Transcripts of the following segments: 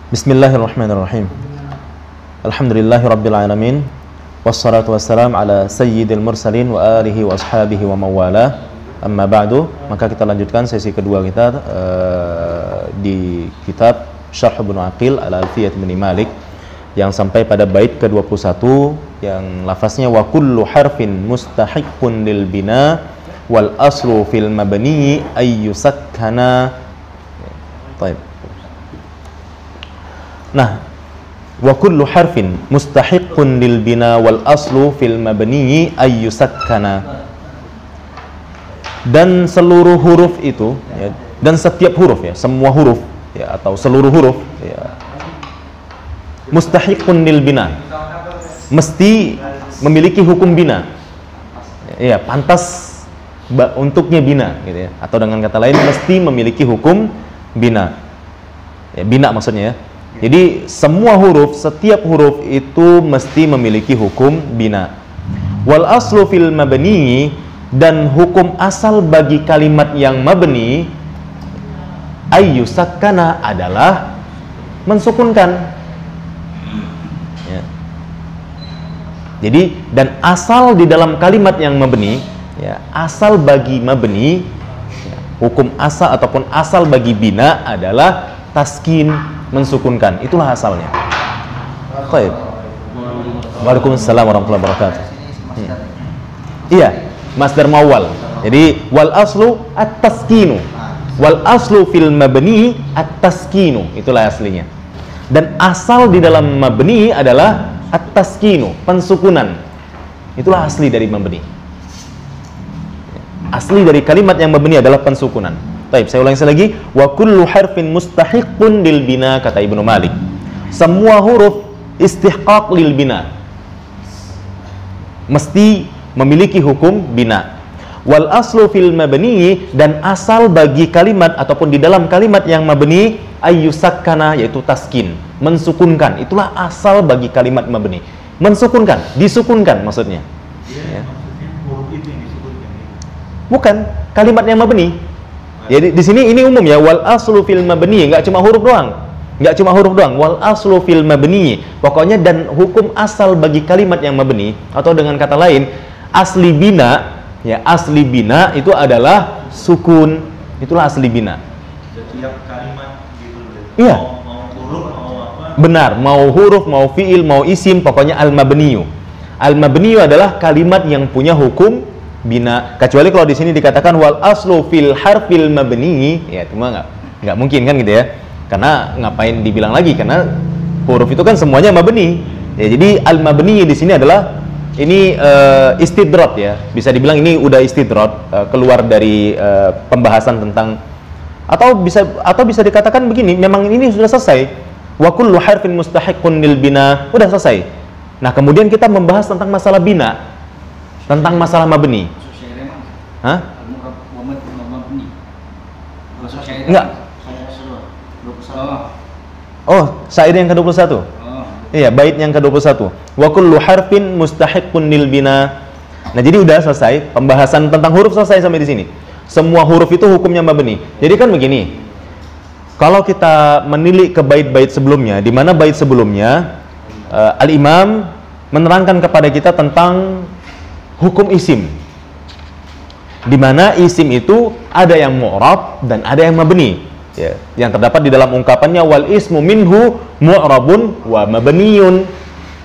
Bismillahirrahmanirrahim. Alhamdulillahirabbil alamin. Wassalatu wassalam ala sayyidil mursalin wa alihi wa ashabihi wa mawala. Amma ba'du, maka kita lanjutkan sesi kedua kita di kitab Syarh Ibnu Aqil ala Alfiyah Ibnu Malik yang sampai pada bait ke-21 yang lafaznya wa kullu harfin mustahiqqun lil bina wal aslu fil mabni ay yusakkana. Baik. Nah, wa kullu harfin mustahiqqun lil bina wal aslu fil mabni ay yusakkana. Dan seluruh huruf itu ya, dan setiap huruf ya, semua huruf ya atau seluruh huruf ya, mustahiqqun lil bina, mesti memiliki hukum bina. Ya, pantas untuknya bina gitu ya. Atau dengan kata lain mesti memiliki hukum bina. Ya, bina maksudnya ya. Jadi semua huruf, setiap huruf itu mesti memiliki hukum bina. Wal aslu fil mabni, dan hukum asal bagi kalimat yang mabni ayyusakkana adalah mensukunkan. Ya. Jadi dan asal di dalam kalimat yang mabni, ya, asal bagi mabni, ya, hukum asal ataupun asal bagi bina adalah taskin, mensukunkan. Itulah asalnya. Baik. Waalaikumsalam warahmatullahi wabarakatuh. Iya, masdar mawal. Jadi wal aslu at-taskinu. Wal aslu fil mabni at-taskinu. Itulah aslinya. Dan asal di dalam mabni adalah at-taskinu, pensukunan. Itulah asli dari mabni. Asli dari kalimat yang mabni adalah pensukunan. Baik, saya ulangi lagi. Wa kullu harfin mustahiqqun lil bina, kata Ibnu Malik. Semua huruf istihqaq lil bina, mesti memiliki hukum bina. Wal aslu fil mabni, dan asal bagi kalimat ataupun di dalam kalimat yang mabni ayyusakkana, yaitu taskin, mensukunkan. Itulah asal bagi kalimat mabni. Mensukunkan, disukunkan maksudnya. Ya. Bukan kalimat yang mabni. Jadi di sini ini umum ya, wal aslu fil mabni, enggak cuma huruf doang. Enggak cuma huruf doang, wal aslu fil mabni. Pokoknya dan hukum asal bagi kalimat yang mabni, atau dengan kata lain, asli bina, ya, asli bina itu adalah sukun. Itulah asli bina. Setiap kalimat gitu. Iya. Mau huruf, mau apa? Benar, mau huruf, mau fiil, mau isim, pokoknya al-mabniyu. Al-mabniyu adalah kalimat yang punya hukum bina, kecuali kalau di sini dikatakan wal aslu fil harfil mabni, ya cuma nggak mungkin kan gitu ya, karena ngapain dibilang lagi, karena huruf itu kan semuanya mabni ya. Jadi al mabni di sini adalah ini istidrat ya, bisa dibilang ini udah istidrat, keluar dari pembahasan tentang, atau bisa dikatakan begini, memang ini sudah selesai. Wa kullu harfin mustahiqqun lil bina, udah selesai. Nah kemudian kita membahas tentang masalah bina, tentang masalah mabni. Hah? Enggak. Oh, syair yang ke-21. Iya, bait yang ke-21. Wa kullu harfin mustahiqqun lil bina. Nah, jadi udah selesai pembahasan tentang huruf, selesai sampai di sini. Semua huruf itu hukumnya mabni. Jadi kan begini. Kalau kita menilik ke bait-bait sebelumnya, di mana bait sebelumnya Al-Imam menerangkan kepada kita tentang hukum isim, di mana isim itu ada yang mu'rab dan ada yang mabni ya, yang terdapat di dalam ungkapannya wal ismu minhu mu'rabun wa mabniyun.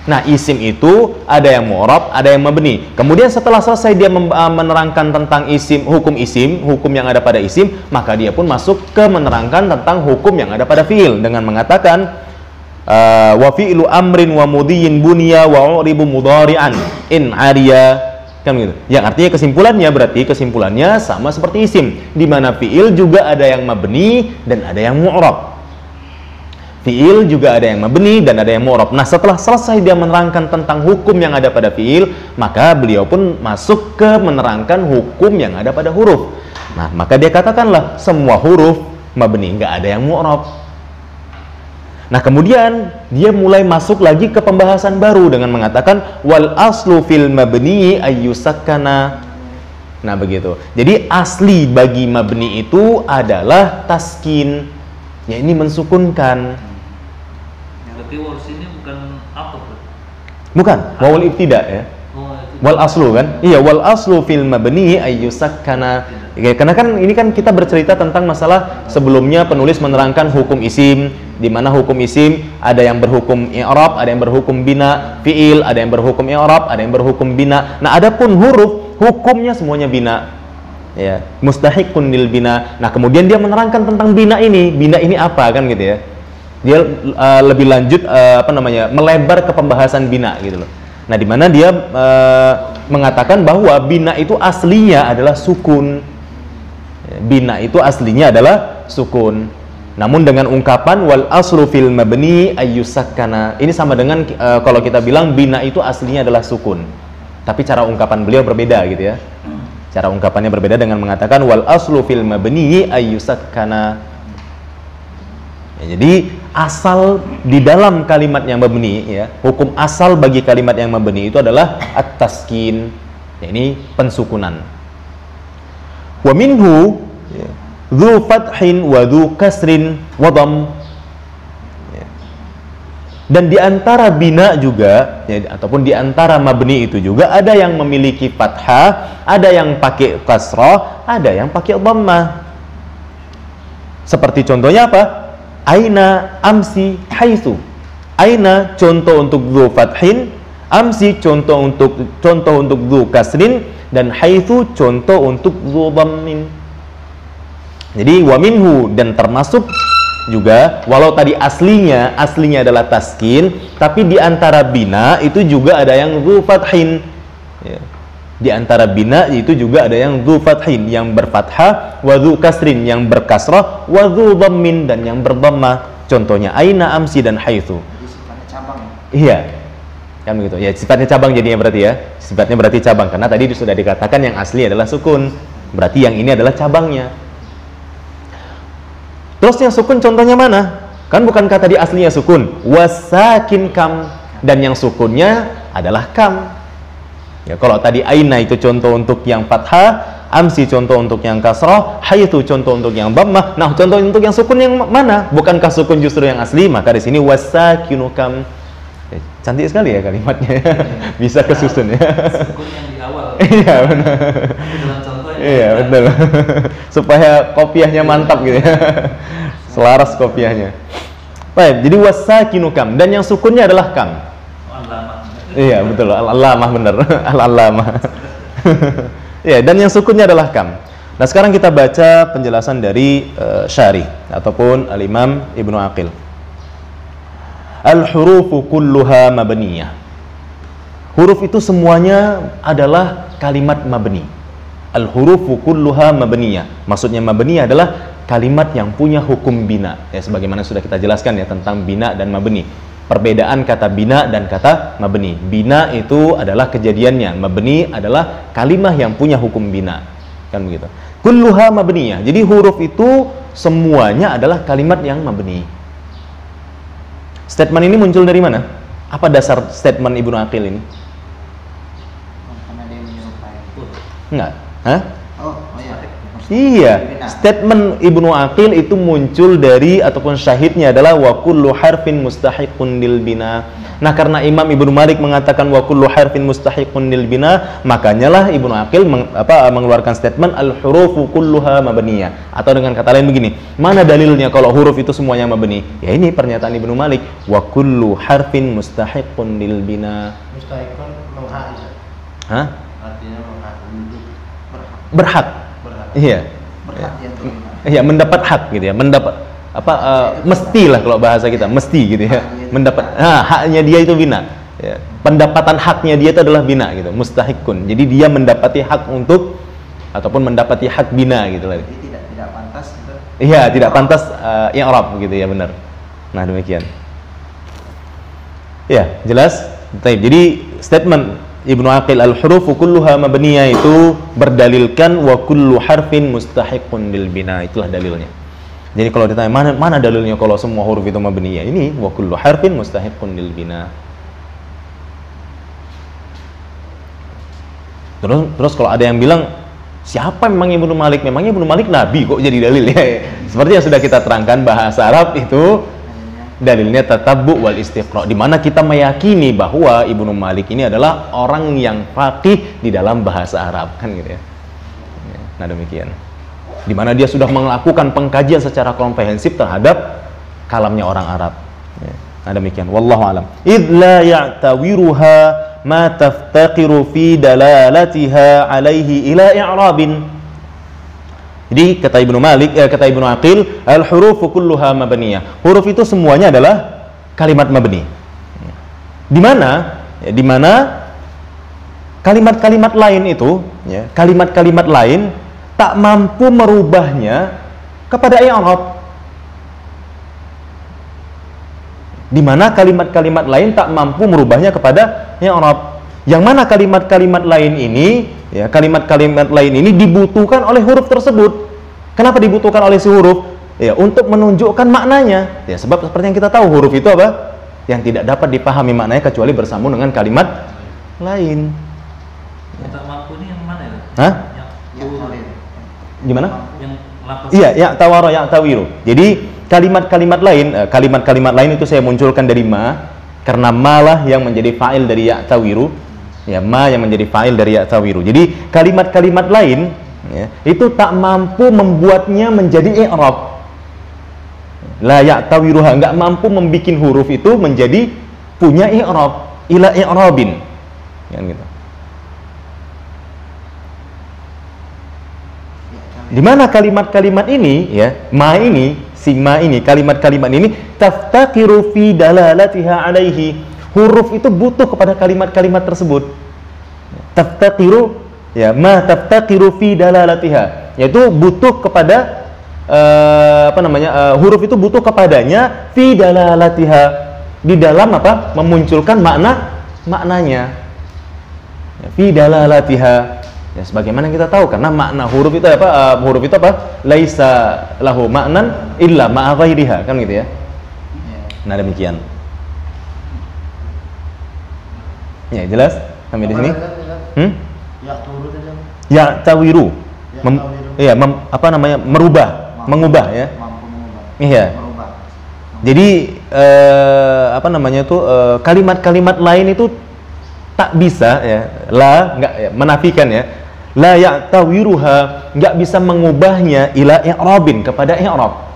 Nah, isim itu ada yang mu'rab, ada yang mabni. Kemudian setelah selesai dia menerangkan tentang isim, hukum yang ada pada isim, maka dia pun masuk ke menerangkan tentang hukum yang ada pada fiil dengan mengatakan wa fi'lu amrin wa mudhiyin bunya wa uribu mudhari'an in ariya, kan gitu. Yang artinya kesimpulannya sama seperti isim, di mana fiil juga ada yang mabni dan ada yang mu'rab. Fiil juga ada yang mabni dan ada yang mu'rab. Nah, setelah selesai dia menerangkan tentang hukum yang ada pada fiil, maka beliau pun masuk ke menerangkan hukum yang ada pada huruf. Nah, maka dia katakanlah semua huruf mabni, nggak ada yang mu'rab. Nah, kemudian dia mulai masuk lagi ke pembahasan baru dengan mengatakan wal aslu fil mabni ayyusakkana. Nah, begitu. Jadi asli bagi mabni itu adalah taskin. Ya ini mensukunkan. Berarti waw sini bukan apa, Bro? Bukan, wawul ibtida ya. Oh, itu. Wal aslu kan? Iya, wal aslu fil mabni ayyusakkana. Ya, karena kan ini kan kita bercerita tentang masalah sebelumnya penulis menerangkan hukum isim, di mana hukum isim ada yang berhukum i'rab, ada yang berhukum bina, fiil, ada yang berhukum i'rab, ada yang berhukum bina. Nah, adapun huruf hukumnya semuanya bina. Ya, mustahiqun lil bina. Nah, kemudian dia menerangkan tentang bina ini apa kan gitu ya. Dia lebih lanjut melebar ke pembahasan bina gitu loh. Nah, di mana dia mengatakan bahwa bina itu aslinya adalah sukun. Bina itu aslinya adalah sukun. Namun dengan ungkapan wal aslu fil mabni ayyusakkana. Ini sama dengan kalau kita bilang bina itu aslinya adalah sukun. Tapi cara ungkapan beliau berbeda gitu ya. Cara ungkapannya berbeda dengan mengatakan wal aslu fil mabni ayyusakkana. Ya, jadi asal di dalam kalimat yang mabni ya, hukum asal bagi kalimat yang mabni itu adalah at-taskin. Ya, ini pensukunan. Wa minhu dzu fathin wa dzu kasrin wa dhamm. Ya. Dan di antara bina juga ya, ataupun di antara mabni itu juga ada yang memiliki fathah, ada yang pakai kasrah, ada yang pakai dhammah. Seperti contohnya apa? Aina, amsi, haitsu. Aina contoh untuk dzu fathin, amsi contoh untuk dzu kasrin, dan haitsu contoh untuk dzu dhammin. Jadi wa minhu, dan termasuk juga walau tadi aslinya adalah taskin, tapi di antara bina itu juga ada yang dzu fathin. Ya. Di antara bina itu juga ada yang dzu fathin yang berfathah, wa dzu kasrin yang berkasrah, wa dzu dhammin dan yang berdhammah. Contohnya aina, amsi dan haitsu. Jadi sifatnya cabang. Iya. Kan begitu. Ya, sifatnya cabang jadinya berarti ya. Sifatnya berarti cabang karena tadi sudah dikatakan yang asli adalah sukun. Berarti yang ini adalah cabangnya. Terus yang sukun contohnya mana? Kan bukankah tadi aslinya sukun? Wasakin kam, dan yang sukunnya adalah kam. Ya, kalau tadi aina itu contoh untuk yang fathah, amsi contoh untuk yang kasrah, haitsu contoh untuk yang dhammah. Nah, contoh untuk yang sukun yang mana? Bukankah sukun justru yang asli? Maka di sini wasakinu kam. Ya, cantik sekali ya kalimatnya. Bisa kesusun ya. Sukun yang di awal. Iya, benar. Dalam contohnya. Iya, betul. Supaya kopiahnya mantap gitu ya. Selaras kopiahnya. Baik, jadi wasakinu kam, dan yang sukunnya adalah kam. Al-lamah. Iya, betul. Al-allamah benar. Al-allamah. Iya, dan yang sukunnya adalah kam. Nah, sekarang kita baca penjelasan dari Syarih ataupun Al-Imam Ibnu Aqil. Al-hurufu kulluha mabniyah. Huruf itu semuanya adalah kalimat mabni. Al-hurufu kulluha mabniyah. Maksudnya mabniyah adalah kalimat yang punya hukum bina. Ya, sebagaimana sudah kita jelaskan ya tentang bina dan mabni. Perbedaan kata bina dan kata mabni. Bina itu adalah kejadiannya, mabni adalah kalimat yang punya hukum bina. Kan begitu. Kulluha mabniyah. Jadi huruf itu semuanya adalah kalimat yang mabni. Statement ini muncul dari mana? Apa dasar statement Ibnu Aqil ini? Karena dia menyerupai. Enggak. Hah? Oh iya. Iya, statement Ibnu Aqil itu muncul dari ataupun syahidnya adalah wa kullu harfin mustahiqun lil bina. Nah, karena Imam Ibnu Malik mengatakan wa kullu harfin mustahiqun lil bina, makanya lah Ibnu Aqil mengeluarkan statement al-hurufu kulluha mabniyah. Atau dengan kata lain begini, mana dalilnya kalau huruf itu semuanya mabni? Ya ini pernyataan Ibnu Malik, wa kullu harfin mustahiqun lil bina. Mustahiqun menghak. Hah? Artinya menghak. Berhak. Iya. Berhak yang terima. Iya, mendapat hak gitu ya, mendapat mestilah kalau bahasa kita, mesti gitu ya. Mendapat haknya dia itu bina. Ya. Pendapatan haknya dia itu adalah bina gitu, mustahiqun. Jadi dia mendapati hak untuk ataupun mendapati hak bina gitu lah. Jadi tidak pantas gitu. Iya, tidak pantas i'rab gitu ya, benar. Nah, demikian. Ya, jelas? Baik. Jadi statement Ibnu Aqil al-hurufu kulluha mabniyah itu berdalilkan wa kullu harfin mustahiqun lil bina. Itulah dalilnya. Jadi kalau ditanya mana dalilnya kalau semua huruf itu mabniyah? Ini wa kullu harfin mustahiqun lil bina. Terus kalau ada yang bilang Siapa memang Ibnu Malik? Memangnya Ibnu Malik nabi kok jadi dalil ya? Seperti yang sudah kita terangkan, bahasa Arab itu dalilnya tatabbu wal istiqra, di mana kita meyakini bahwa Ibnu Malik ini adalah orang yang faqih di dalam bahasa Arab, kan gitu ya. Nah demikian, di mana dia sudah melakukan pengkajian secara komprehensif terhadap kalamnya orang Arab. Nah demikian, wallahu alam. Idz la ya'tawiruha ma taftaqiru fi dalalatiha alaihi ila i'rabin. Jadi kata Ibnu Malik, kata Ibnu Aqil, al-hurufu kulluha mabniyah. Huruf itu semuanya adalah kalimat mabni. Di mana? Ya, di mana kalimat-kalimat lain itu, ya, kalimat-kalimat lain tak mampu merubahnya kepada i'rab. Di mana kalimat-kalimat lain tak mampu merubahnya kepada i'rab. Yang mana kalimat-kalimat lain ini, ya, kalimat-kalimat lain ini dibutuhkan oleh huruf tersebut. Kenapa dibutuhkan oleh si huruf? Ya, untuk menunjukkan maknanya. Ya, sebab seperti yang kita tahu, huruf itu apa? Yang tidak dapat dipahami maknanya kecuali bersambung dengan kalimat lain. Yang tak mampu ini yang mana ya? Hah? Yang Gimana? yang lafaz. Iya, ya tawara ya tawiru. Jadi kalimat-kalimat lain itu saya munculkan dari ma, karena ma lah yang menjadi fa'il dari ya tawiru. Ya, ma yang menjadi fa'il dari ya tawiru. Jadi kalimat-kalimat lain, ya, itu tak mampu membuatnya menjadi i'rab. La ya tawiruha, enggak mampu membikin huruf itu menjadi punya i'rab, ila i'rabin. Kan gitu. Di mana kalimat-kalimat ini, ya, ma ini, si ma ini, kalimat-kalimat ini taftaqiru fi dalalatiha alaihi. Huruf itu butuh kepada kalimat-kalimat tersebut. Taftaqiru, ya, ma taftaqiru fi dalalatiha, yaitu butuh kepada huruf itu butuh kepadanya fi dalalatiha, di dalam apa? Memunculkan maknanya. Ya, fi dalalatiha. Ya, sebagaimana kita tahu, karena makna huruf itu apa? Huruf itu apa? Laisa lahu ma'nan illa ma'a ghairiha, kan gitu ya. Nah demikian. Ya jelas sampai di sini. Ya turut aja. Ya tawiru. Ya, Merubah, mengubah ya. Mampu mengubah. Iya. Merubah. Jadi kalimat-kalimat lain itu tak bisa, ya, enggak, ya, menafikan, ya, la ya'tawiruha, enggak bisa mengubahnya ila i'rabin, kepada i'rab.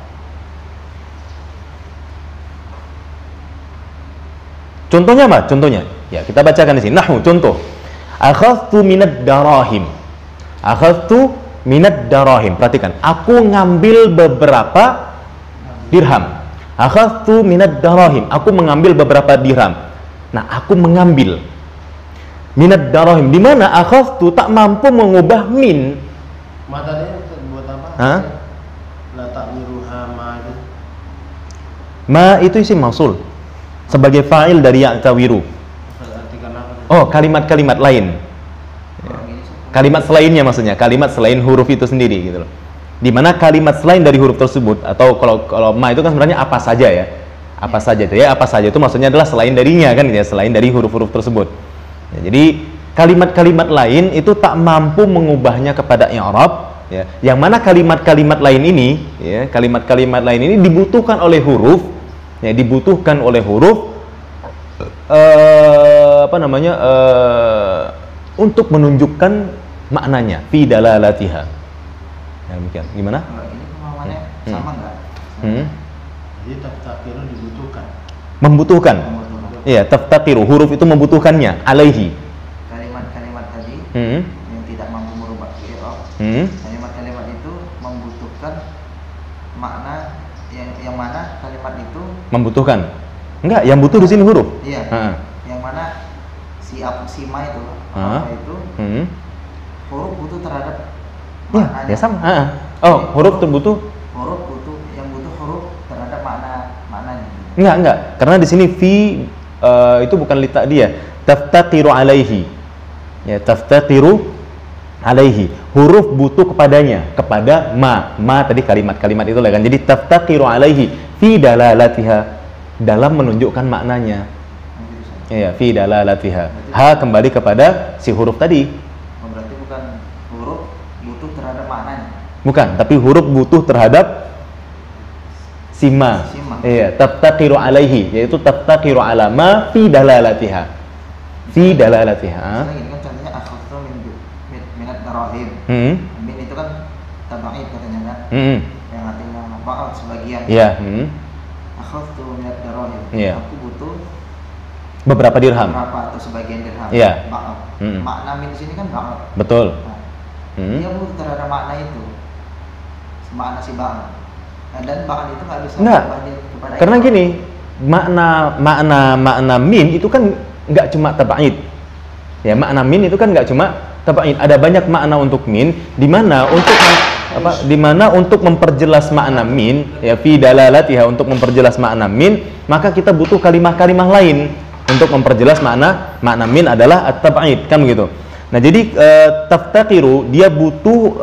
Contohnya apa? Contohnya, ya, kita bacakan di sini. Nahwu, contoh. Akhadtu minad darahim. Akhadtu minad darahim. Perhatikan, aku ngambil beberapa dirham. Akhadtu minad darahim. Aku mengambil beberapa dirham. Nah, aku mengambil minad darahim, di mana akhadtu tak mampu mengubah min. Matanya buat apa? Hah? La ta'wiruha ma. Ma itu isim mausul sebagai fa'il dari ya'tawiru. Artikan apa? Oh, kalimat-kalimat lain. Kalimat selainnya maksudnya, kalimat selain huruf itu sendiri gitu loh. Di mana kalimat selain dari huruf tersebut, atau kalau ma itu kan sebenarnya apa saja, ya. Apa saja itu, ya, apa saja itu maksudnya adalah selain darinya, kan, ya, selain dari huruf-huruf tersebut. Ya, jadi kalimat-kalimat lain itu tak mampu mengubahnya kepada i'rab, ya. Yang mana kalimat-kalimat lain ini, ya, kalimat-kalimat lain ini dibutuhkan oleh huruf, ya, dibutuhkan oleh huruf untuk menunjukkan maknanya fi dalalatiha. Ya, demikian. Gimana? Kalau ini kemauannya sama enggak? Jadi taftaqiru dibutuhkan. Membutuhkan. Iya, taftaqiru, huruf itu membutuhkannya, alaihi. Kalimat-kalimat tadi yang tidak mampu merubah i'rab. Kalimat-kalimat itu membutuhkan makna yang mana kalimat itu Membutuhkan. Enggak, yang butuh di sini huruf. iya. Yang mana si ma itu apa itu huruf butuh terhadap Ya, maknanya. ya sama. Oh, huruf terbutuh. Huruf butuh, yang butuh huruf terhadap maknanya. Enggak. Karena di sini fi itu bukan li ta'diyah. Taftaqiru alaihi. Ya, taftaqiru alaihi. Huruf butuh kepadanya, kepada ma. Ma tadi kalimat-kalimat itu lah kan. Jadi taftaqiru alaihi fi dalalatiha, dalam menunjukkan maknanya. Ya, fi dalalatiha. Ha kembali kepada si huruf tadi. Berarti bukan huruf butuh Bukan, tapi huruf butuh terhadap sima. Iya, taftaqiru alaihi, yaitu taftaqiru ala ma fi dalalatiha. Fi dalalatiha. Ini kan contohnya akhadtu minat darahim. Min itu kan tabaid katanya kan. Yang artinya ba'd sebagian. Iya, Akhadtu minat darahim. Iya. Aku butuh beberapa dirham. Beberapa atau sebagian dirham. Iya. Ba'd. Makna min di sini kan ba'd. Betul. Nah, dia butuh terhadap makna itu. Makna si ba'd. Dan ba'd itu nggak bisa Nggak. kepada Karena itu. gini, makna min itu kan nggak cuma tabaid. Ya, makna min itu kan nggak cuma tabaid. Ada banyak makna untuk min, di mana untuk memperjelas makna min, ya fi dalalatiha, untuk memperjelas makna min, maka kita butuh kalimah-kalimah lain untuk memperjelas makna min adalah at-tabaid, kan begitu. Nah, jadi taftaqiru dia butuh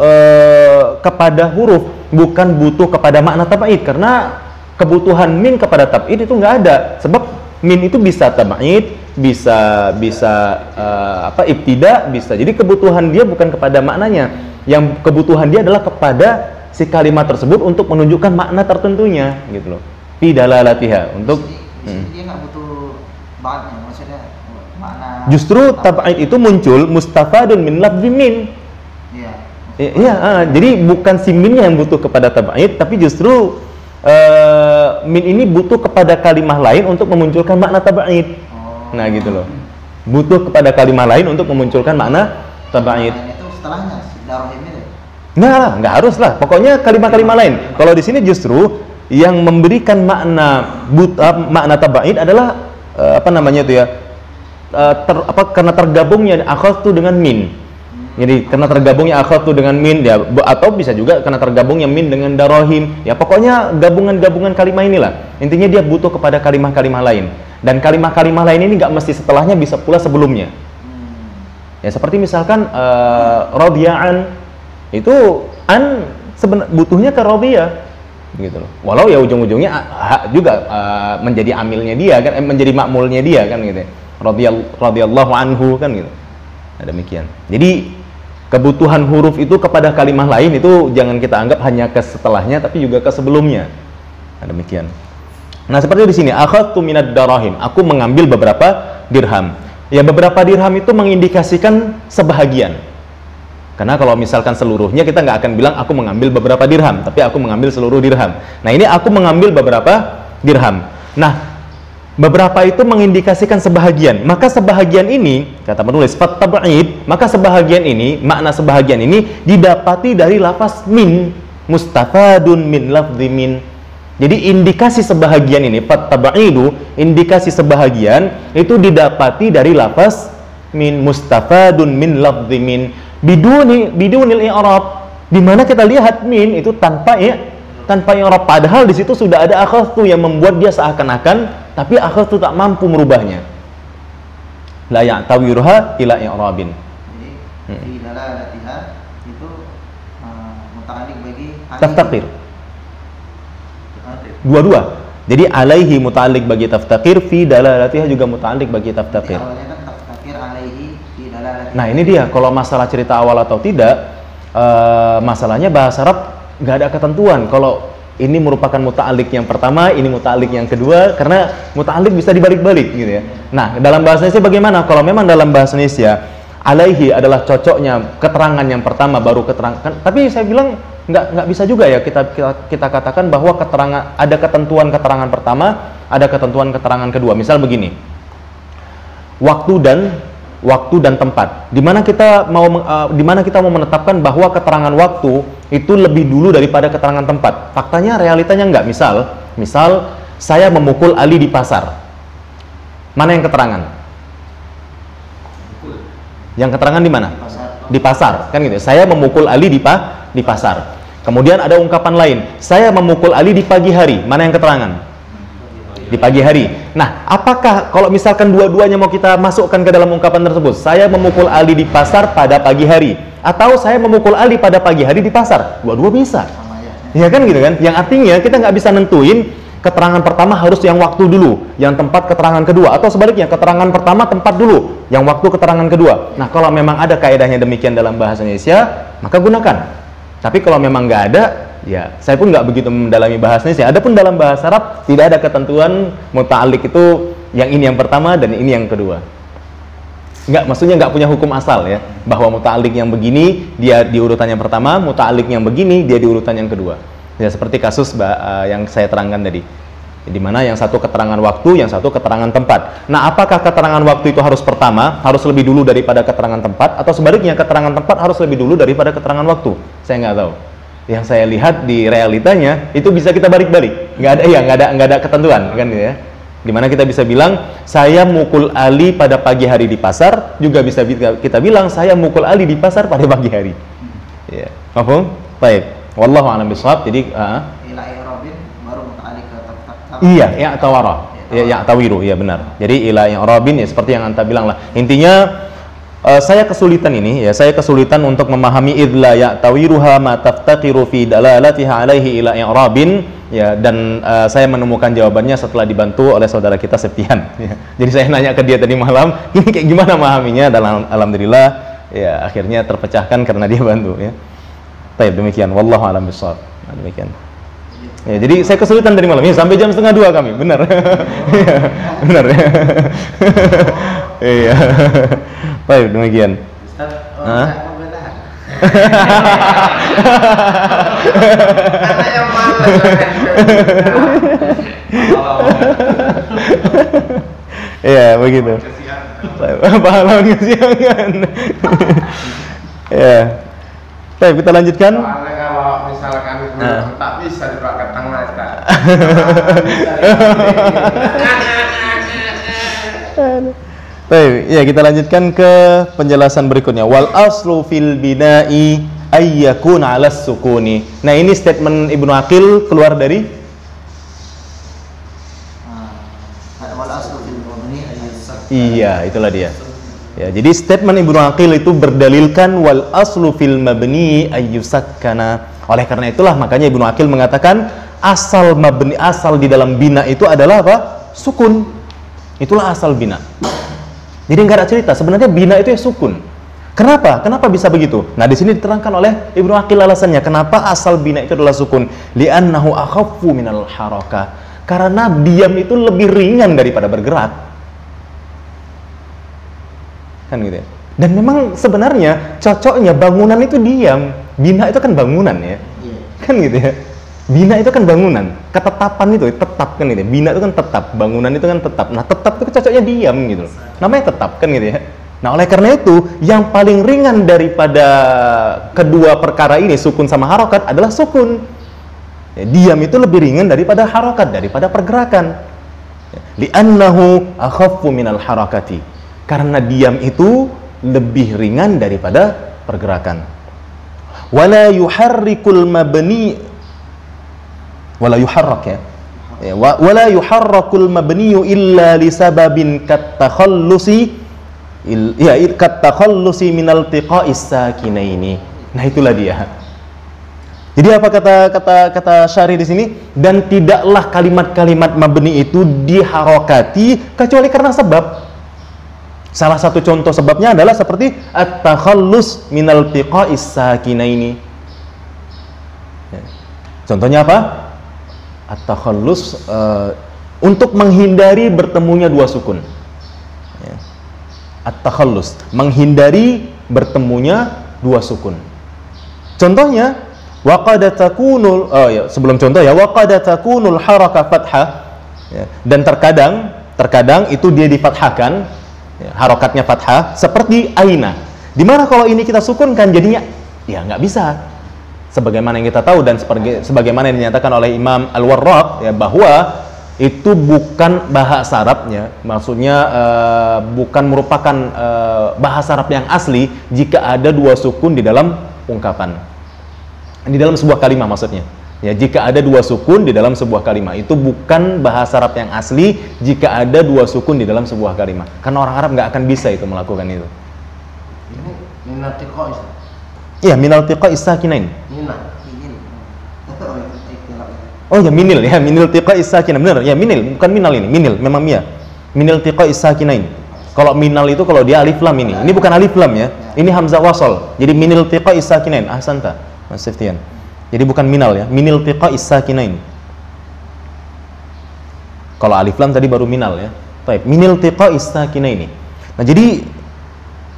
kepada huruf, bukan butuh kepada makna tabaid, karena kebutuhan min kepada tabaid itu nggak ada. Sebab min itu bisa tabaid, bisa ibtida, bisa. Jadi kebutuhan dia bukan kepada maknanya. Yang kebutuhan dia adalah kepada si kalimat tersebut untuk menunjukkan makna tertentunya, gitu loh. Fi dalalatiha, untuk dia nggak butuh ba'dnya, maksudnya makna. Justru tabaid itu muncul mustafadun min lafzi min. Iya, jadi bukan si minnya yang butuh kepada tabaid, tapi justru min ini butuh kepada kalimah lain untuk memunculkan makna tabaid. Nah, gitu loh. Butuh kepada kalimah lain untuk memunculkan makna tabaid. Itu setelahnya darahim itu. Nggak harus lah. Pokoknya kalimah-kalimah lain. Kalau di sini justru yang memberikan makna tabaid adalah karena tergabungnya akhadtu dengan min. Jadi karena tergabungnya akhadtu dengan min, ya, atau bisa juga karena tergabungnya min dengan darahim. Ya, pokoknya gabungan-gabungan kalimah inilah. Intinya dia butuh kepada kalimah-kalimah lain. Dan kalimah-kalimah lain ini nggak mesti setelahnya, bisa pula sebelumnya. Ya, seperti misalkan radiya'an, itu an butuhnya ke radiyah, gitu loh. Walau ya ujung-ujungnya juga menjadi amilnya dia kan, menjadi makmulnya dia kan, gitu. Radiyallahu anhu kan, gitu. Nah, demikian. Jadi kebutuhan huruf itu kepada kalimah lain itu jangan kita anggap hanya ke setelahnya, tapi juga ke sebelumnya. Nah, demikian. Nah, seperti di sini, akhadtu minad darahim, aku mengambil beberapa dirham. Ya, beberapa dirham itu mengindikasikan sebahagian. Karena kalau misalkan seluruhnya, kita nggak akan bilang aku mengambil beberapa dirham, tapi aku mengambil seluruh dirham. Nah, ini aku mengambil beberapa dirham. Nah, beberapa itu mengindikasikan sebahagian. Maka sebahagian ini, kata penulis, fattabaid, maka sebahagian ini, makna sebahagian ini didapati dari lafaz min, mustafadun min lafzi min. Jadi indikasi sebahagian ini, fattabaidu, indikasi sebahagian itu didapati dari lafaz min, mustafadun min lafzi min, bidunil i'rab, di mana kita lihat min itu tanpa i'rab, padahal di situ sudah ada akhadtu yang membuat dia seakan-akan, tapi akhadtu tak mampu merubahnya. La ya'tawiruha ila i'rabin. Jadi fi dalalatiha itu muta'alliq bagi taftaqir. Dua-dua. Jadi alaihi muta'alliq bagi taftaqir, fi dalalatiha juga muta'alliq bagi taftaqir. Awalnya kan taftaqir alaihi fi dalalatiha. Nah, ini dia, kalau masalah cerita awal atau tidak, masalahnya bahasa Arab nggak ada ketentuan kalau ini merupakan muta'alliq yang pertama, ini muta'alliq yang kedua, karena muta'alliq bisa dibalik-balik, gitu ya. Nah, dalam bahasa Indonesia bagaimana? Kalau memang dalam bahasa Indonesia alaihi adalah cocoknya keterangan yang pertama baru keterangan, tapi saya bilang nggak bisa juga ya kita katakan bahwa ada ketentuan keterangan pertama, ada ketentuan keterangan kedua. Misal begini, waktu dan tempat. Di mana kita mau menetapkan bahwa keterangan waktu itu lebih dulu daripada keterangan tempat. Faktanya, realitanya enggak. Misal saya memukul Ali di pasar. Mana yang keterangan? Yang keterangan di mana? Di pasar, kan gitu. Saya memukul Ali di pasar. Kemudian ada ungkapan lain, saya memukul Ali di pagi hari. Mana yang keterangan? Di pagi hari. Nah, apakah kalau misalkan dua-duanya mau kita masukkan ke dalam ungkapan tersebut, saya memukul Ali di pasar pada pagi hari, atau saya memukul Ali pada pagi hari di pasar? Dua-dua bisa. Ya kan, gitu kan? Yang artinya kita nggak bisa nentuin keterangan pertama harus yang waktu dulu, yang tempat keterangan kedua, atau sebaliknya, keterangan pertama tempat dulu, yang waktu keterangan kedua. Nah, kalau memang ada kaedahnya demikian dalam bahasa Indonesia, maka gunakan. Tapi kalau memang nggak ada, ya saya pun nggak begitu mendalami bahasanya sih. Adapun dalam bahasa Arab tidak ada ketentuan muta'alliq itu yang ini yang pertama dan ini yang kedua. Nggak, maksudnya nggak punya hukum asal ya, bahwa muta'alliq yang begini dia di urutan yang pertama, muta'alliq yang begini dia di urutan yang kedua. Ya seperti kasus yang saya terangkan tadi, di mana yang satu keterangan waktu, yang satu keterangan tempat. Nah, apakah keterangan waktu itu harus pertama, harus lebih dulu daripada keterangan tempat, atau sebaliknya keterangan tempat harus lebih dulu daripada keterangan waktu? Saya nggak tahu. Yang saya lihat di realitanya itu bisa kita balik-balik, nggak ada ketentuan kan gitu ya. Dimana kita bisa bilang saya mukul Ali pada pagi hari di pasar, juga bisa kita bilang saya mukul Ali di pasar pada pagi hari. Ya, mafhum? Baik. Wallahu a'lam bishawab. Jadi ila i'rabin baru muta'alliq ke tetap. iya, ya'tawara. Ya'tawiru, iya benar. Jadi ila i'rabin ya seperti yang anta bilang lah. Intinya saya kesulitan ini ya, saya kesulitan untuk memahami idla ya'tawiruha ma taftaqiru fi dalalatiha alaihi ila i'rabin ya, dan saya menemukan jawabannya setelah dibantu oleh saudara kita Septian ya. Jadi saya nanya ke dia tadi malam, ini kayak gimana memahaminya, dan alhamdulillah ya akhirnya terpecahkan karena dia bantu ya. Baik, demikian wallahu a'lam bishawab. Nah, demikian. Ya, jadi saya kesulitan dari malam ini sampai jam 1:30 kami, benar. Benar ya. Iya. Baik, demikian. Ustaz, pembelaan. Karena yang malas. Iya, begitu. Pahlawan kesiangan. Ya. Baik, kita lanjutkan. Soalnya kalau misalkan tak bisa dipakai tengah, Ustaz. Baik, ya kita lanjutkan ke penjelasan berikutnya. Wal aslu fil bina'i ayyakun 'ala sukuni. Nah, ini statement Ibnu Aqil keluar dari wal aslu fil mabni ayyusak. iya, itulah dia. Ya, jadi statement Ibnu Aqil itu berdalilkan wal aslu fil mabni ayyusakkana. Oleh karena itulah makanya Ibnu Aqil mengatakan asal mabni, asal di dalam bina itu adalah apa? Sukun. Itulah asal bina. Jadi nggak ada cerita, sebenarnya bina itu ya sukun. Kenapa? Kenapa bisa begitu? Nah, di sini diterangkan oleh Ibnu Aqil alasannya. Kenapa asal bina itu adalah sukun? Li'annahu akhaffu minal haraka. Karena diam itu lebih ringan daripada bergerak. Kan gitu ya. Dan memang sebenarnya cocoknya bangunan itu diam. Bina itu kan bangunan ya. Kan gitu ya. Bina itu kan bangunan. Ketetapan itu tetap kan gitu ya. Bina itu kan tetap, bangunan itu kan tetap. Nah, tetap itu cocoknya diam gitu. Namanya tetap kan gitu ya. Nah, oleh karena itu yang paling ringan daripada kedua perkara ini, sukun sama harokat, adalah sukun. Ya, diam itu lebih ringan daripada harokat, daripada pergerakan. Li'annahu akhaffu minal harakati. Karena diam itu lebih ringan daripada pergerakan. Wala yuharrikul mabni, wala yuharrak ya. Wala yuharrakul mabniyu illa li sababin katakhallusi katakhallusi minal tiqa'is sakinaini. Nah, itulah dia. Jadi apa kata syarih di sini? Dan tidaklah kalimat-kalimat mabni itu diharokati kecuali karena sebab. Salah satu contoh sebabnya adalah seperti at-takhallus minal tiqa'is sakinaini. Contohnya apa? At-takhallus untuk menghindari bertemunya dua sukun. At-takhallus, menghindari bertemunya dua sukun. Contohnya waqad takunul sebelum contoh ya, waqad takunul haraka fathah ya, dan terkadang itu dia difathahkan ya, harokatnya fathah seperti aina. Dimana kalau ini kita sukunkan jadinya ya nggak bisa. Sebagaimana yang kita tahu dan sebagaimana yang dinyatakan oleh Imam Al-Warraq ya, bahwa itu bukan bahasa Arabnya, maksudnya bukan merupakan bahasa Arab yang asli jika ada dua sukun di dalam ungkapan, di dalam sebuah kalimat maksudnya. Ya, jika ada dua sukun di dalam sebuah kalimat itu bukan bahasa Arab yang asli jika ada dua sukun di dalam sebuah kalimat, karena orang Arab nggak akan bisa itu melakukan itu. Ini minal tiqa'is. Iya, minal tiqa'is sakinain. Minal. Oh ya, minil ya, minil tiqa'is sakinain. Benar ya, minil, bukan minal ini, minil memang mia. Minil tiqa'is sakinain. Kalau minal itu kalau dia alif lam ini bukan alif lam ya. Ini hamzah wasal. Jadi minil tiqa'is sakinain. Ahsanta. Mas Siftian. Jadi bukan minal ya, minil tiqa'is sakinain. Kalau alif lam tadi baru minal ya. Baik, minil tiqa'is sakinaini. Nah, jadi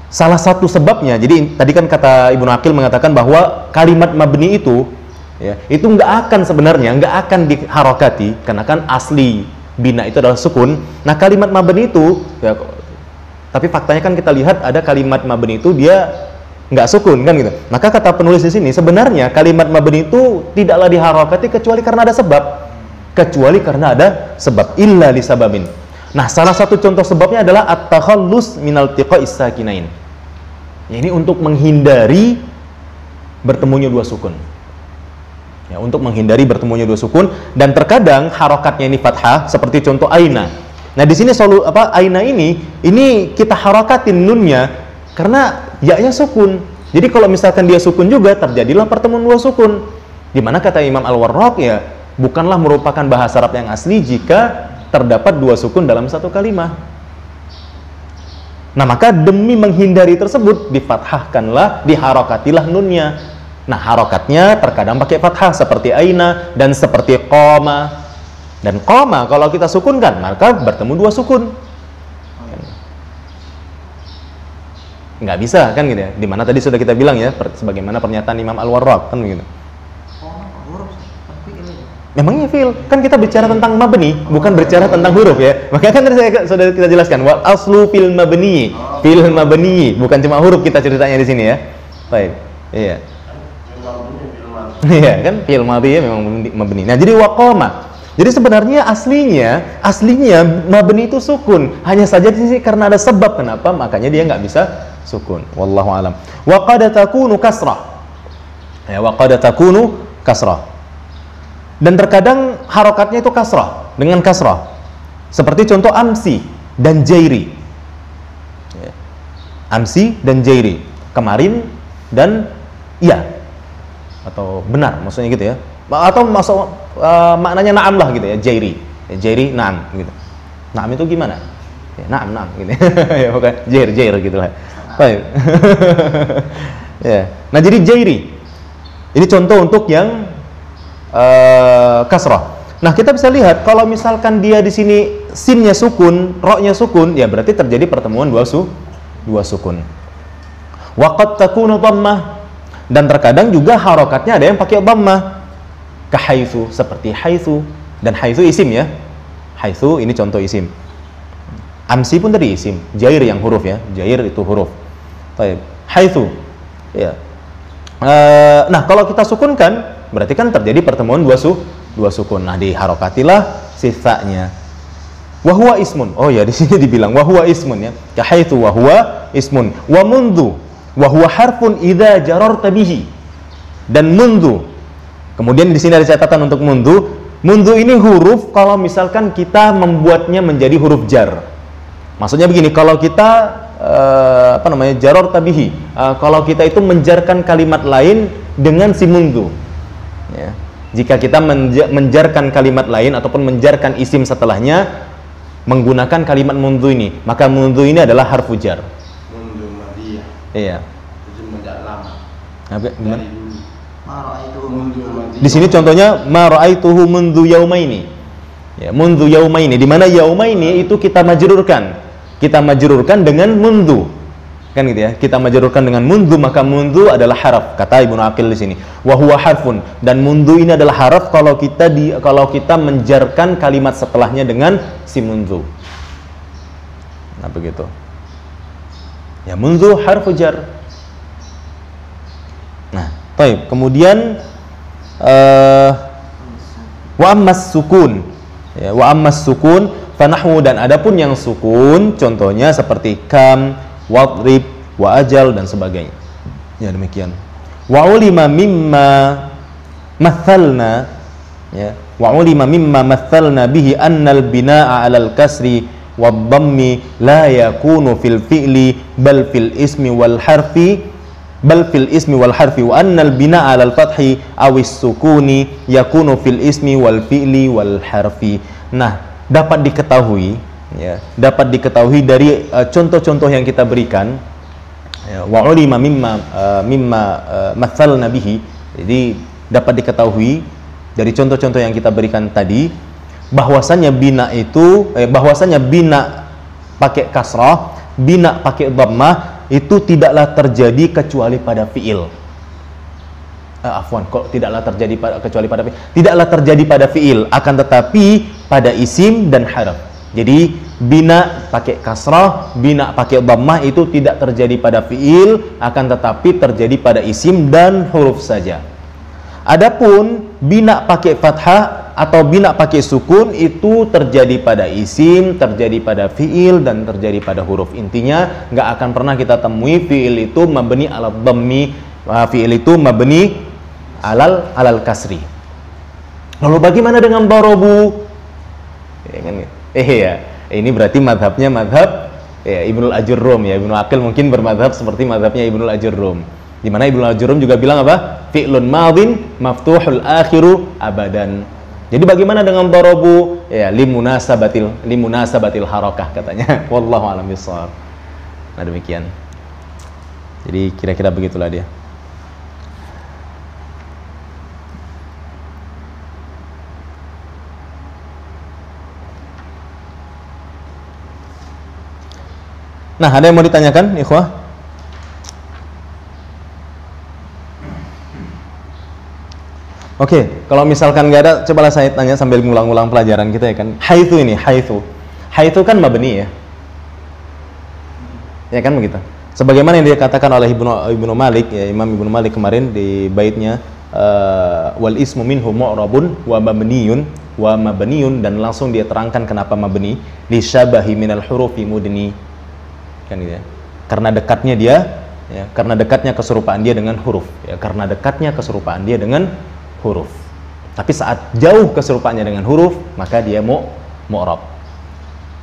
salah satu sebabnya, jadi tadi kan kata Ibnu Aqil mengatakan bahwa kalimat mabni itu ya, itu nggak akan diharokati karena kan asli bina itu adalah sukun. Nah, kalimat mabni itu ya, tapi faktanya kan kita lihat ada kalimat mabni itu dia nggak sukun kan gitu. Maka kata penulis di sini sebenarnya kalimat mabni itu tidaklah diharokati kecuali karena ada sebab, illa li sababin. Nah, salah satu contoh sebabnya adalah at-takhallus minal tiqa'is sakinain. Ya, ini untuk menghindari bertemunya dua sukun. Ya, untuk menghindari bertemunya dua sukun, dan terkadang harokatnya ini fathah seperti contoh aina. Nah, di sini aina ini kita harokatin nunnya karena ya-nya sukun. Jadi kalau misalkan dia sukun juga terjadilah pertemuan dua sukun. Di mana kata Imam Al-Warraq ya, bukanlah merupakan bahasa Arab yang asli jika terdapat dua sukun dalam satu kalimat. Nah, maka demi menghindari tersebut difathahkanlah, diharokatilah nunnya. Nah, harokatnya terkadang pakai fathah seperti aina dan seperti qoma. Dan qoma kalau kita sukunkan maka bertemu dua sukun. Nggak bisa kan gitu ya. Dimana tadi sudah kita bilang ya, sebagaimana pernyataan Imam Al-Warraq kan gitu. Memangnya fi'il, kan kita bicara tentang mabni, bukan bicara tentang huruf ya. Makanya kan tadi sudah kita jelaskan, wal aslu fil mabni, bukan cuma huruf kita ceritanya di sini ya. Baik, iya. Iya kan, fi'il madhi ya memang mabni. Nah, jadi waqama. Jadi sebenarnya aslinya mabni itu sukun, hanya saja di sini karena ada sebab kenapa makanya dia nggak bisa sukun. Wallahu alam. Wa qad takunu kasrah. Ya, wa qad takunu kasrah. Dan terkadang harokatnya itu kasrah, dengan kasrah. Seperti contoh amsi dan jairi. Ya. Amsi dan jairi. Kemarin dan iya. Atau benar, maksudnya gitu ya. Atau maknanya na'am lah gitu ya, jairi. Ya, jairi na'am gitu. Na'am itu gimana? Ya, na'am gitu. Ya, bukan jair gitu lah. Baik. Ya. Nah, jadi jairi. Ini contoh untuk yang kasrah. Nah, kita bisa lihat kalau misalkan dia di sini sinnya sukun, ro-nya sukun, ya berarti terjadi pertemuan dua sukun. Wa qad takunu dhammah, dan terkadang juga harokatnya ada yang pakai dhammah. Ka haitsu, seperti haitsu, dan haitsu isim ya. Haitsu ini contoh isim. Amsi pun tadi isim, jair yang huruf ya. Jair itu huruf. Baik, haitsu. Ya. Nah, kalau kita sukunkan berarti kan terjadi pertemuan dua sukun. Nah, diharokatilah sisanya. Wa huwa ismun. Oh ya, di sini dibilang wa huwa ismun ya. Ka haitsu wa huwa ismun. Wa mundu wa huwa harfun idza jararta bihi. Dan mundu. Kemudian di sini ada catatan untuk mundu. Mundu ini huruf kalau misalkan kita membuatnya menjadi huruf jar. Maksudnya begini, kalau kita jararta bihi. Kalau kita itu menjarkan kalimat lain dengan si mundu. Ya. Jika kita menjarkan kalimat lain ataupun menjarkan isim setelahnya menggunakan kalimat mundu ini, maka mundu ini adalah harfu jar. Mundu madiyah. Iya. Itu menjadi lama. Gimana? Mundu Di sini contohnya ma ra'aituhu mundu yaumaini. Ya, mundu yaumaini, di mana yaumaini itu kita majrurkan. Kita majrurkan dengan mundu. Kan gitu ya, kita majrurkan dengan mundu, maka mundu adalah haraf, kata Ibnu Aqil di sini. Wa huwa harfun, dan mundu ini adalah haraf kalau kita menjarkan kalimat setelahnya dengan si mundu. Nah, begitu. Ya, mundu harfu jar. Nah, baik. Kemudian wa ammas sukun. Ya, wa ammas sukun fanahwu, dan adapun yang sukun contohnya seperti kam, wadrib, wa ajal, dan sebagainya. Ya, demikian. Wa ulima mimma mathalna, ya, wa ulima mimma mathalna bihi annal binaa 'alal kasri wad dhammi la yakunu fil fi'li bal fil ismi wal harfi wa annal binaa 'alal fathi awis sukuni yakunu fil ismi wal fi'li wal harfi. Nah, dapat diketahui ya, dapat diketahui dari contoh-contoh yang kita berikan ya, wa ulima mimma mathalna bihi, Jadi dapat diketahui dari contoh-contoh yang kita berikan tadi bahwasanya bina itu bahwasanya bina pakai kasrah, bina pakai dhammah itu tidaklah terjadi kecuali pada fiil. Afwan, kok tidaklah terjadi kecuali pada fiil? Tidaklah terjadi pada fiil, akan tetapi pada isim dan harf. Jadi bina pakai kasrah, bina pakai dhammah itu tidak terjadi pada fiil, akan tetapi terjadi pada isim dan huruf saja. Adapun bina pakai fathah atau bina pakai sukun itu terjadi pada isim, terjadi pada fiil, dan terjadi pada huruf. Intinya nggak akan pernah kita temui fiil itu mabni ala dhammi, fiil itu mabni alal kasri. Lalu bagaimana dengan darabu? Ya kan? Ya, ini berarti madhabnya madhab ya, Ibnul Ajurrum ya. Ibnu Aqil mungkin bermadhab seperti madhabnya Ibnul Ajurrum. Di mana Ibnu Ajurrum juga bilang apa? Fi'lun madhin maftuhul akhiru abadan. Jadi bagaimana dengan darabu? Ya, limunasabatil harakah katanya. Wallahu a'lam bishawab. Nah, demikian. Jadi kira-kira begitulah dia. Nah, ada yang mau ditanyakan, ikhwah? Oke, kalau misalkan nggak ada, cobalah saya tanya sambil ngulang-ngulang pelajaran kita ya kan. Haitsu ini, haitsu kan mabni ya. Ya kan begitu. Sebagaimana yang dikatakan oleh Ibnu Malik ya, Imam Ibnu Malik kemarin di baitnya wal ismu minhu mu'rabun wa mabniyun dan langsung dia terangkan kenapa mabni li syabahi minal hurufi mudni. Kan gitu ya. Karena dekatnya dia ya, karena dekatnya keserupaan dia dengan huruf ya, karena dekatnya keserupaan dia dengan huruf. Tapi saat jauh keserupaannya dengan huruf, maka dia mu'rab.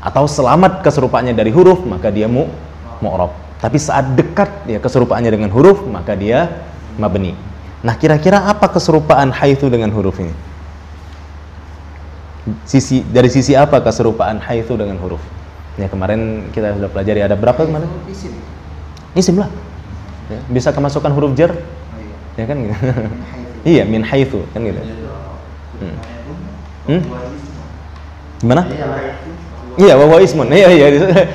Atau selamat keserupaannya dari huruf, maka dia mu'rab. Tapi saat dekat ya keserupaannya dengan huruf, maka dia mabni. Nah, kira-kira apa keserupaan haitsu dengan huruf ini? Dari sisi apa keserupaan haitsu dengan huruf? Ya, kemarin kita sudah pelajari ada berapa kemarin? Isim lah. Ya, bisa kemasukan huruf jar? Ya kan gitu. Iya, min haitsu kan gitu. Gimana? Iya, wa huwa ismun. Iya,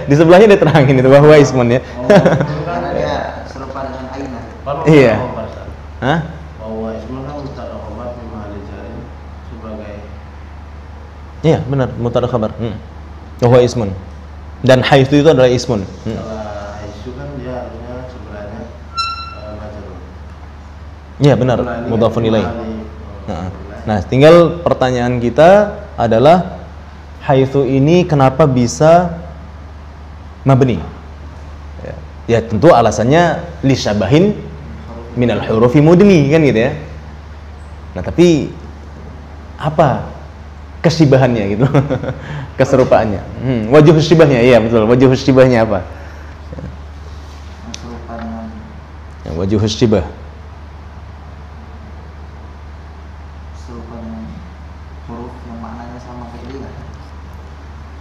di sebelahnya dia terangin itu wa huwa ismun ya. Karena dia serupa dengan aina. Iya. Hah? Wa huwa ismun kan mubtada khabar fi mahalli jarin sebagai. Iya, benar, mubtada khabar. Wa huwa ismun. Dan haitsu itu adalah ismun. Kalau haitsu kan dia artinya sebenarnya majrur. Iya, benar, mudhafun ilaih. Nah, tinggal pertanyaan kita adalah haitsu ini kenapa bisa mabni? Ya, tentu alasannya li syabahin minal hurufi mudni kan gitu ya. Nah, tapi apa kesibahannya gitu? Keserupaannya. Wajh syibahnya, iya betul. Wajh syibahnya apa? Ya, wajh syibah. Huruf yang maknanya sama kayak dia.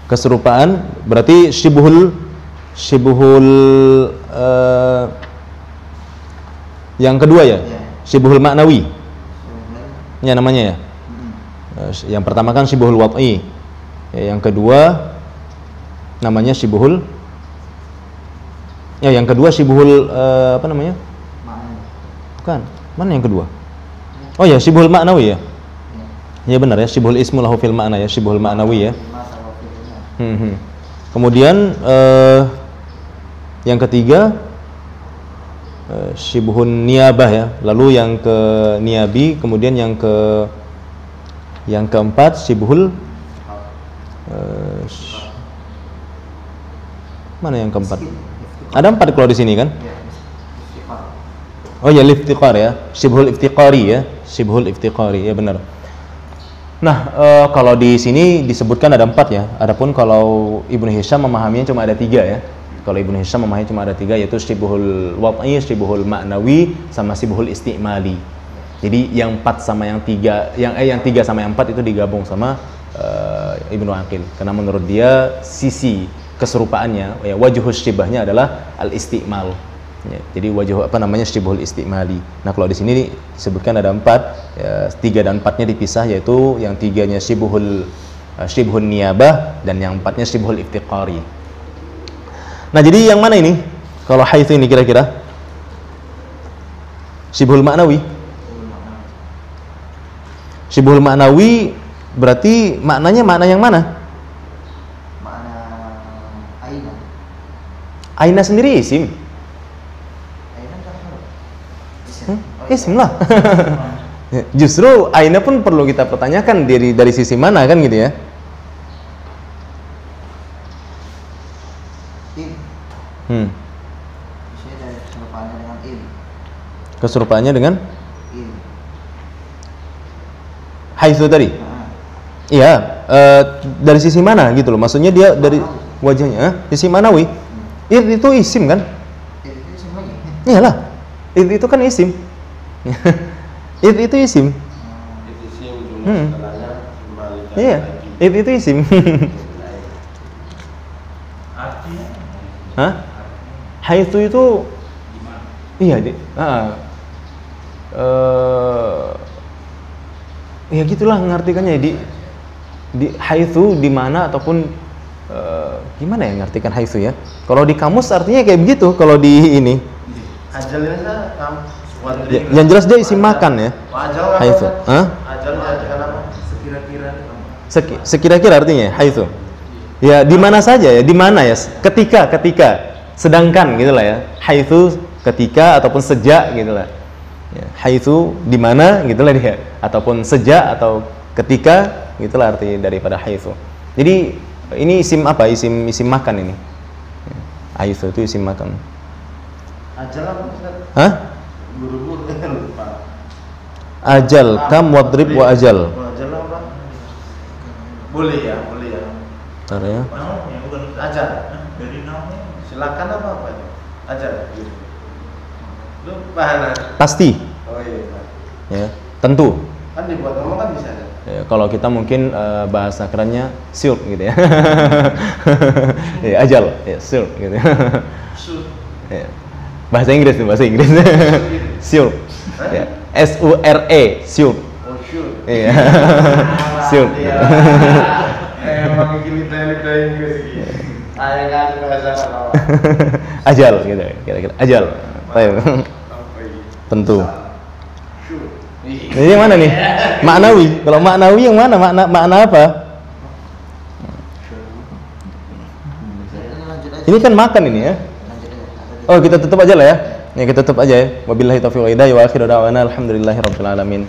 Keserupaan berarti syibhul yang kedua ya? Syibhul maknawi. Ya namanya ya. Yang pertama kan syibhul wad'i. Ya, yang kedua namanya syibhul. Ya, yang kedua syibhul apa namanya? Bukan. Mana yang kedua? Oh ya, syibhul maknawi ya. Ya benar ya, syibhul ismu lahu fil ma'na ya, syibhul maknawi ya. Kemudian yang ketiga syibhun niyabah ya. Lalu yang ke niyabi, kemudian yang keempat syibhul mana yang keempat? Ada 4 kalau di sini kan? Oh ya, liftiqar ya, syibhul iftiqari ya, syibhul iftiqari ya benar. Nah, kalau di sini disebutkan ada 4 ya. Adapun kalau Ibnu Hisham memahaminya cuma ada 3 ya. Kalau Ibnu Hisham memahami cuma ada 3, yaitu syibhul wad'i, syibhul ma'nawi, sama syibhul istimali. Jadi yang 4 sama yang 3, yang 3 sama yang 4 itu digabung sama Ibnu Aqil. Karena menurut dia sisi keserupaannya, ya wajhus syibahnya adalah al-istimal. Ya, jadi wajah apa namanya syibhul istimali. Nah kalau di sini disebutkan ada 4, ya, 3 dan 4-nya dipisah, yaitu yang 3-nya syibhul niyabah dan yang 4-nya syibhul iftiqari. Nah jadi yang mana ini? Kalau haitsu ini kira-kira syibhul ma'nawi. Syibhul ma'nawi berarti maknanya makna yang mana? Makna aina. Aina sendiri isim. Aina kan huruf. Isim lah. Justru aina pun perlu kita pertanyakan dari sisi mana kan gitu ya. Il. Bisa ada keserupaannya dengan il. Keserupaannya dengan Il. haitsu tadi. Iya, dari sisi mana gitu loh. Maksudnya dia dari wajahnya, sisi manawi. Itu isim kan? Il itu isim lagi. Iyalah. Itu kan isim. Itu isim. Itu sih ujung setelahnya kembali Iya, itu isim. Artinya Hah? Haitsu itu gimana? iya, ya gitulah ngartikannya di haitsu di mana ataupun gimana ya ngartikan haitsu ya? Kalau di kamus artinya kayak begitu, kalau di ini. Ajal ini kan Ya, yang jelas dia isim makan ya. Ajal apa? Haitsu. Hah? Ajal diartikan apa? Sekira-kira Sekira-kira artinya haitsu. Ya di mana saja ya, di mana ya? Ketika, sedangkan gitulah ya. Haitsu ketika ataupun sejak gitulah. Ya, haitsu di mana gitulah dia, ataupun sejak atau ketika gitulah arti daripada haitsu. Jadi ini isim apa? Isim makan ini. Haitsu itu isim makan. Ajal apa Ustaz? Hah? Buru-buru lupa. Ajal, kam wadrib wa ajal. Ajal apa? Boleh ya. Bentar ya. namanya bukan Ajal. dari namanya. Silakan apa itu? Ajal. Lupa nah. Pasti. Oh iya. Ya, tentu. Kan dibuat ngomong kan bisa. Ya, kalau kita mungkin bahasa kerennya sure gitu ya. Ya, ajal, ya sure gitu. Ya. Bahasa Inggris tuh, bahasa Inggris. Sure. Ya. S-U-R-E, sure. Oh sure. Iya. Sure. Emang gini kita Inggris gitu. Ayah kan bahasa apa? Ajal gitu, kira-kira. Ajal. Baik. Tentu. Sure. Jadi yang mana nih? Maknawi. Kalau maknawi yang mana? Makna apa? Lanjut aja. Ini kan makan ini ya. Lanjut aja. Oh, kita tutup aja lah ya. Ya, kita tutup aja ya. Wabillahi taufiq wal hidayah wa akhiru da'wana alhamdulillahirabbil alamin.